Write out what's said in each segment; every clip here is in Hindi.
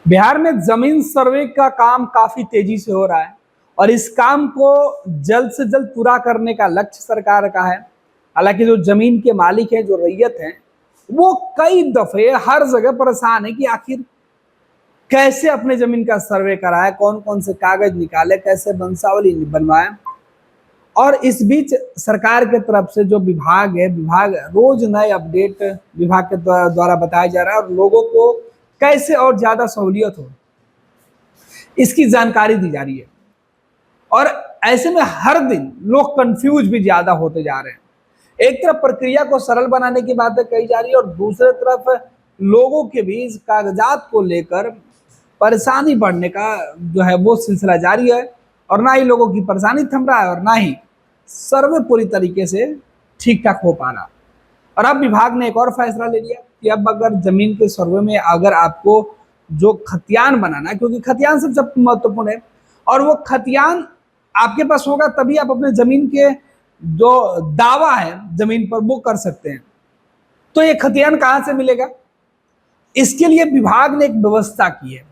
बिहार में जमीन सर्वे का काम काफी तेजी से हो रहा है और इस काम को जल्द से जल्द पूरा करने का लक्ष्य सरकार का है। हालांकि जो जमीन के मालिक हैं, जो रैयत हैं, वो कई दफे हर जगह परेशान है कि आखिर कैसे अपने जमीन का सर्वे कराए, कौन कौन से कागज निकाले, कैसे वंशावली बनवाए। और इस बीच सरकार के तरफ से जो विभाग है, विभाग रोज नए अपडेट विभाग के द्वारा बताया जा रहा है और लोगों को कैसे और ज्यादा सहूलियत हो इसकी जानकारी दी जा रही है। और ऐसे में हर दिन लोग कंफ्यूज भी ज्यादा होते जा रहे हैं। एक तरफ प्रक्रिया को सरल बनाने की बातें कही जा रही है और दूसरे तरफ लोगों के बीच कागजात को लेकर परेशानी बढ़ने का जो है वो सिलसिला जारी है। और ना ही लोगों की परेशानी थम रहा है और ना ही सर्वे पूरी तरीके से ठीक ठाक हो पा रहा। और अब विभाग ने एक और फैसला ले लिया कि अब अगर जमीन के सर्वे में अगर आपको जो खतियान बनाना है, क्योंकि खतियान सबसे महत्वपूर्ण है और वो खतियान आपके पास होगा तभी आप अपने जमीन के जो दावा है जमीन पर वो कर सकते हैं। तो ये खतियान कहां से मिलेगा, इसके लिए विभाग ने एक व्यवस्था की है।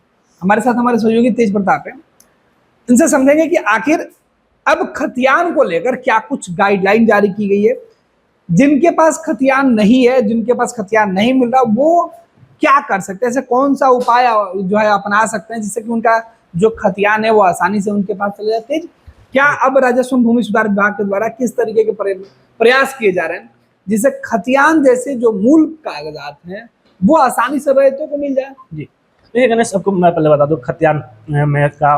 हमारे साथ हमारे सहयोगी तेज प्रताप है, इनसे समझेंगे कि आखिर अब खतियान को लेकर क्या कुछ गाइडलाइन जारी की गई है। जिनके पास खतियान नहीं है, जिनके पास खतियान नहीं मिल रहा, वो क्या कर सकते हैं, ऐसे कौन सा उपाय जो है अपना सकते हैं जिससे कि उनका जो खतियान है वो आसानी से उनके पास चले जाते हैं। क्या अब राजस्व भूमि सुधार विभाग के द्वारा किस तरीके के प्रयास किए जा रहे हैं जिससे खतियान जैसे जो मूल कागजात हैं वो आसानी से रैयतों को मिल जाए। जी, देखिए गणेश, आपको मैं पहले बता दूं खतियान में का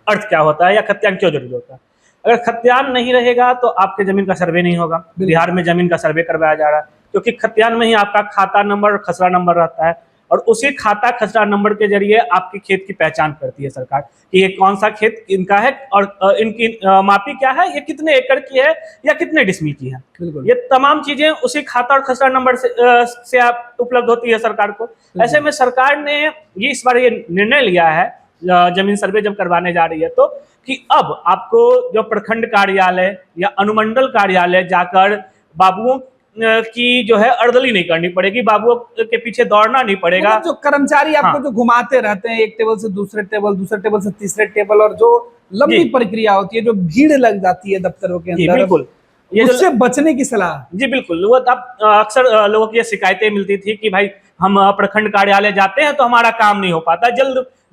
अर्थ क्या होता है या खतियान क्यों जरूरी होता है। अगर खतियान नहीं रहेगा तो आपके जमीन का सर्वे नहीं होगा। बिहार में जमीन का सर्वे करवाया जा रहा है क्योंकि खतियान में ही आपका खाता नंबर और खसरा नंबर रहता है और उसी खाता खसरा नंबर के जरिए आपके खेत की पहचान करती है सरकार कि ये कौन सा खेत इनका है और इनकी मापी क्या है, ये कितने एकड़ की है या कितने डिसमिल की है। ये तमाम चीजें उसी खाता और खसरा नंबर से आप उपलब्ध होती है सरकार को। ऐसे में सरकार ने ये इस बार ये निर्णय लिया है जमीन सर्वे जब करवाने जा रही है तो कि अब आपको जो प्रखंड कार्यालय या अनुमंडल कार्यालय जाकर बाबुओं की जो है अर्दली नहीं करनी पड़ेगी, बाबुओं के पीछे दौड़ना नहीं पड़ेगा। मतलब जो कर्मचारी आपको जो घुमाते रहते हैं एक टेबल से दूसरे टेबल, दूसरे टेबल से तीसरे टेबल, और जो लंबी प्रक्रिया होती है, जो भीड़ लग जाती है दफ्तरों के अंदर, बिल्कुल ये उससे बचने की सलाह। जी बिल्कुल, वो अक्सर लोगों की शिकायतें मिलती थी कि भाई हम प्रखंड कार्यालय जाते हैं तो हमारा काम नहीं हो पाता,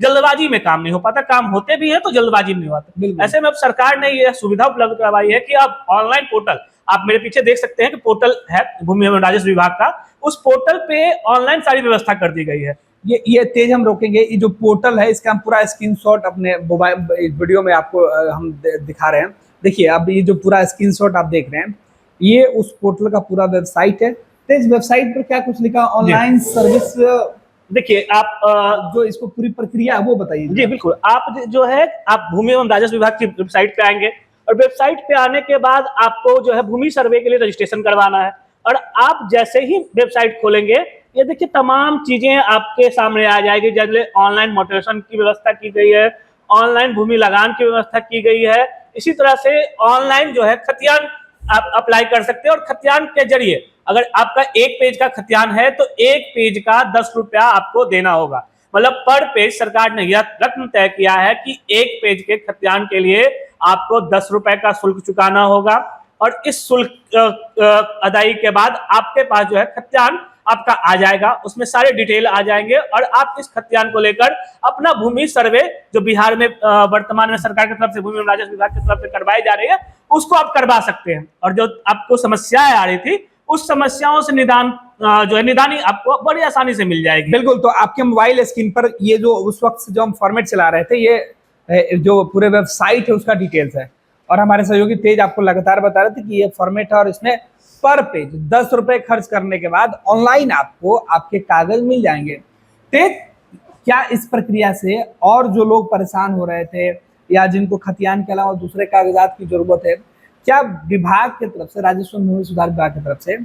जल्दबाजी में काम नहीं हो पाता, काम होते भी है तो जल्दबाजी में नहीं होता। ऐसे में अब सरकार ने यह सुविधा उपलब्ध करवाई है कि अब ऑनलाइन पोर्टल, आप मेरे पीछे देख सकते हैं कि पोर्टल है भूमि एवं राजस्व विभाग का, उस पोर्टल पे ऑनलाइन सारी व्यवस्था कर दी गई है। ये तेज हम रोकेंगे, ये जो पोर्टल है इसका हम पूरा स्क्रीनशॉट अपने मोबाइल वीडियो में आपको हम दिखा रहे हैं। देखिए अब ये जो पूरा स्क्रीनशॉट आप देख रहे हैं ये उस पोर्टल का पूरा वेबसाइट है। तेज वेबसाइट पर क्या कुछ लिखा, ऑनलाइन सर्विस, देखिए आप जो इसको पूरी प्रक्रिया है वो बताइए। जी बिल्कुल, आप जो है आप भूमि एवं राजस्व विभाग की वेबसाइट पे आएंगे और वेबसाइट पे आने के बाद आपको जो है भूमि सर्वे के लिए रजिस्ट्रेशन करवाना है और आप जैसे ही वेबसाइट खोलेंगे ये देखिए तमाम चीजें आपके सामने आ जाएगी। जैसे ऑनलाइन मोटिवेशन की व्यवस्था की गई है, ऑनलाइन भूमि लगान की व्यवस्था की गई है, इसी तरह से ऑनलाइन जो है खतियान आप अप्लाई कर सकते हैं और खतियान के जरिए अगर आपका एक पेज का खतियान है तो एक पेज का 10 रुपया आपको देना होगा। मतलब पर पेज सरकार ने यह रकम तय किया है कि एक पेज के खतियान के लिए आपको 10 रुपए का शुल्क चुकाना होगा और इस शुल्क अदाई के बाद आपके पास जो है खतियान आपका आ जाएगा, उसमें सारे डिटेल आ जाएंगे और आप इस खतियान को लेकर अपना भूमि सर्वे जो बिहार में वर्तमान में सरकार की तरफ से भूमि राजस्व विभाग की तरफ से करवाई जा रही है उसको आप करवा सकते हैं। और जो आपको समस्याएं आ रही थी उस समस्याओं से निदान जो है निदानी आपको बड़ी आसानी से मिल जाएगी। बिल्कुल, तो आपके मोबाइल स्क्रीन पर ये जो उस वक्त जो हम फॉर्मेट चला रहे थे, ये जो पूरे वेबसाइट है उसका डिटेल्स है और हमारे सहयोगी तेज आपको लगातार बता रहे थे कि ये फॉर्मेट है और इसमें पर पेज 10 रुपए खर्च करने के बाद ऑनलाइन आपको आपके कागज मिल जाएंगे। तेज, क्या इस प्रक्रिया से और जो लोग परेशान हो रहे थे या जिनको खतियान के अलावा दूसरे कागजात की जरूरत है, क्या विभाग की तरफ से, राजस्व भूमि सुधार विभाग की तरफ से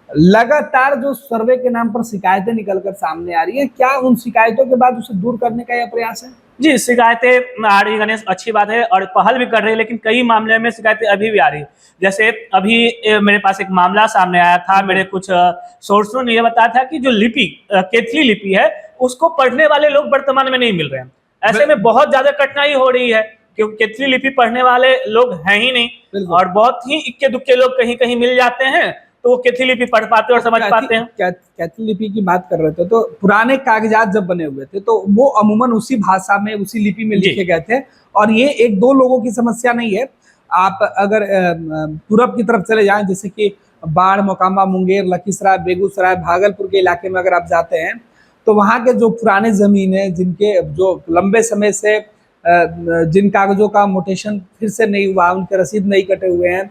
लगातार जो सर्वे के नाम पर शिकायतें निकलकर सामने आ रही है, क्या उन शिकायतों के बाद उसे दूर करने का यह प्रयास है? जी, शिकायतें आ रही गणेश, अच्छी बात है और पहल भी कर रही है, लेकिन कई मामले में शिकायतें अभी भी आ रही है। जैसे अभी मेरे पास एक मामला सामने आया था, मेरे कुछ सोर्सों ने यह बताया था कि जो लिपि केथली लिपि है उसको पढ़ने वाले लोग वर्तमान में नहीं मिल रहे हैं। ऐसे में बहुत ज्यादा कठिनाई हो रही है, क्योंकि केतली लिपि पढ़ने वाले लोग हैं ही नहीं, और बहुत ही इक्के दुक्के लोग कहीं कहीं मिल जाते हैं, तो वो केतली लिपि पढ़ पाते और समझ पाते हैं। केतली लिपि की बात कर रहे थे, तो पुराने कागजात जब बने हुए थे तो वो अमूमन उसी भाषा में, उसी लिपि में लिखे गए थे, और ये एक दो लोगों की समस्या नहीं है। आप अगर पूरब की तरफ चले जाएं, जैसे कि बाढ़, मोकामा, मुंगेर, लखीसराय, बेगूसराय, भागलपुर के इलाके में अगर आप जाते हैं, तो वहाँ के जो पुराने जमीन है, जिनके जो लंबे समय से जिन कागजों का मोटेशन फिर से नहीं हुआ, उनके रसीद नहीं कटे हुए हैं,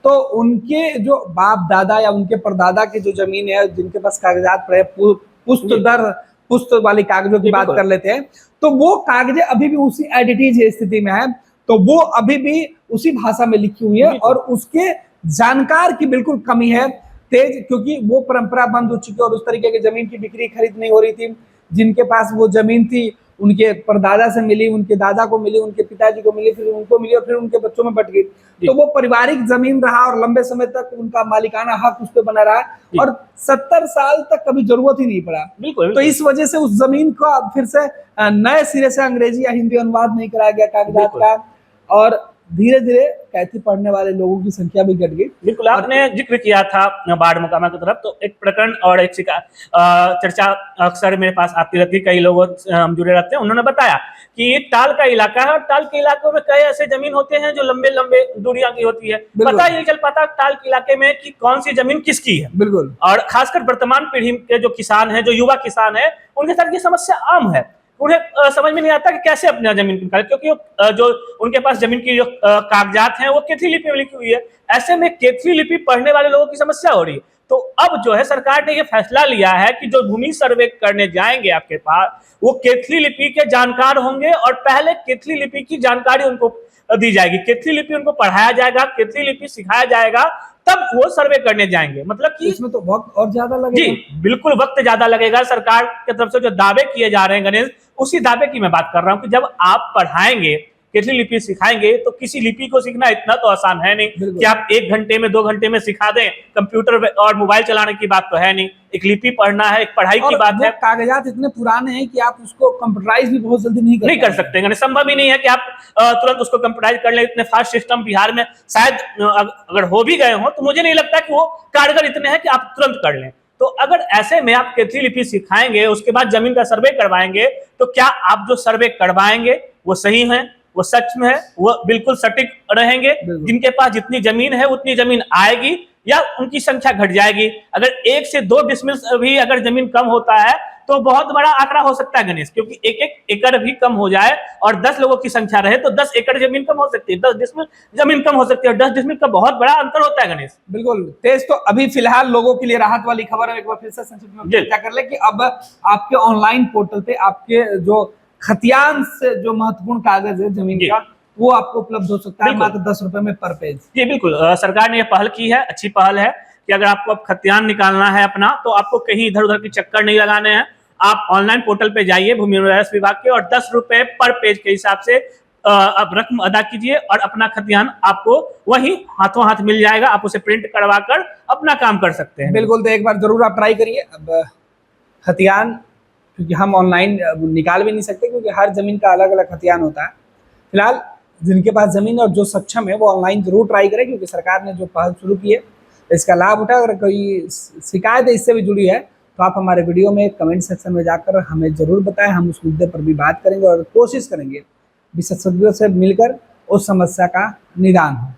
तो उनके जो बाप दादा या उनके परदादा की जो जमीन है, जिनके पास कागजात पड़े, पुश्त दर पुश्त वाली कागजों की बात कर लेते हैं, तो वो कागजें अभी भी उसी एडिटीज स्थिति में है, तो वो अभी भी उसी भाषा में लिखी हुई है, और उसके जानकार की बिल्कुल कमी है तेज, क्योंकि वो परंपरा बंद हो चुकी है और उस तरीके की जमीन की बिक्री खरीद नहीं हो रही थी। जिनके पास वो जमीन थी, उनके परदादा से मिली, उनके दादा को मिली, उनके पिताजी को मिली, फिर उनको मिली, और फिर उनके बच्चों में बट गई, तो वो पारिवारिक जमीन रहा और लंबे समय तक उनका मालिकाना हक उस पर बना रहा, और 70 साल तक कभी जरूरत ही नहीं पड़ा। तो इस वजह से उस जमीन को फिर से नए सिरे से अंग्रेजी या हिंदी अनुवाद नहीं कराया गया कागजात का, और धीरे धीरे कैथी पढ़ने वाले लोगों की संख्या भी घट गई। बिल्कुल, आपने जिक्र किया था बाढ़ मोकामा की तरफ, तो एक प्रकरण और एक चर्चा अक्सर मेरे पास आती रहती है, कई लोग जुड़े रहते हैं, उन्होंने बताया कि टाल का इलाका है, और टाल के इलाकों में कई ऐसे जमीन होते हैं जो लंबे लंबे दूरियां की होती है, पता ही नहीं चल पाता टाल के इलाके में कि कौन सी जमीन किसकी है। बिल्कुल, और खासकर वर्तमान पीढ़ी के जो किसान है, जो युवा किसान है, उनके साथ ये समस्या आम है। उन्हें समझ में नहीं आता कि कैसे अपना जमीन निकाले, क्योंकि जो उनके पास जमीन की जो कागजात हैं वो केतली लिपि में लिखी हुई है। ऐसे में केतली लिपि पढ़ने वाले लोगों की समस्या हो रही है। तो अब जो है सरकार ने ये फैसला लिया है कि जो भूमि सर्वे करने जाएंगे आपके पास, वो केतली लिपि के जानकार होंगे, और पहले केतली लिपि की जानकारी उनको दी जाएगी, केतली लिपि उनको पढ़ाया जाएगा, केतली लिपि सिखाया जाएगा, तब वो सर्वे करने जाएंगे। मतलब कि इसमें तो वक्त और ज्यादा लगेगा। जी बिल्कुल, वक्त ज्यादा लगेगा। सरकार की तरफ से जो दावे किए जा रहे हैं गणेश, उसी दावे की मैं बात कर रहा हूं कि जब आप पढ़ाएंगे, केतली लिपि सिखाएंगे, तो किसी लिपि को सीखना इतना तो आसान है नहीं कि आप 1 घंटे में 2 घंटे में सिखा दें। कंप्यूटर और मोबाइल चलाने की बात तो है नहीं, एक लिपि पढ़ना है, एक पढ़ाई की बात है। कागजात इतने पुराने हैं कि आप उसको कंप्यूटराइज भी बहुत जल्दी नहीं कर सकते हैं, संभव ही नहीं है कि आप तुरंत उसको कंप्यूटराइज कर लें। इतने फास्ट सिस्टम बिहार में शायद अगर हो भी गए हो, तो मुझे नहीं लगता कि वो कारगर इतने हैं कि आप तुरंत कर लें। तो अगर ऐसे में आप केतली लिपि सिखाएंगे, उसके बाद जमीन का सर्वे करवाएंगे, तो क्या आप जो सर्वे करवाएंगे वो सही है, वो सच में है, वो बिल्कुल सटीक रहेंगे? जिनके पास जितनी जमीन है उतनी जमीन आएगी, या उनकी संख्या घट जाएगी? अगर 1 से 2 डिसमिल भी अगर जमीन कम होता है तो बहुत बड़ा आंकड़ा हो सकता है गणेश, क्योंकि 1-1 एकड़ भी कम हो जाए और 10 लोगों की संख्या रहे तो 10 एकड़ जमीन कम हो सकती है, 10 डिसमिल जमीन कम हो सकती है, और 10 डिसमिल का बहुत बड़ा अंतर होता है गणेश। बिल्कुल तेज। तो अभी फिलहाल लोगों के लिए राहत वाली खबर है, एक बार फिर से संक्षिप्त में चर्चा कर ले कि अब आपके ऑनलाइन पोर्टल पे आपके जो खतियान से जो महत्वपूर्ण कागज है जमीन का, वो आपको उपलब्ध हो सकता है मात्र 10 रुपए में पर पेज। जी बिल्कुल, सरकार ने ये पहल की है, अच्छी पहल है कि अगर आपको अब खतियान निकालना है अपना, तो आपको कहीं इधर उधर के चक्कर नहीं लगाने हैं। आप ऑनलाइन पोर्टल पे जाइए भूमि राजस्व विभाग के, और 10 रुपए पर पेज के हिसाब से आप रकम अदा कीजिए, और अपना खतियान आपको वही हाथों हाथ मिल जाएगा। आप उसे प्रिंट करवा कर अपना काम कर सकते हैं। बिल्कुल, तो एक बार जरूर आप ट्राई करिए। अब खतियान क्योंकि हम ऑनलाइन निकाल भी नहीं सकते, क्योंकि हर जमीन का अलग अलग खतियान होता है। फिलहाल जिनके पास जमीन और जो सक्षम है वो ऑनलाइन जरूर ट्राई करें, क्योंकि सरकार ने जो पहल शुरू की है इसका लाभ उठा। अगर कोई शिकायत इससे भी जुड़ी है तो आप हमारे वीडियो में कमेंट सेक्शन में जाकर हमें जरूर बताएं, हम उस मुद्दे पर भी बात करेंगे और कोशिश करेंगे विशेषज्ञों से मिलकर उस समस्या का निदान हो।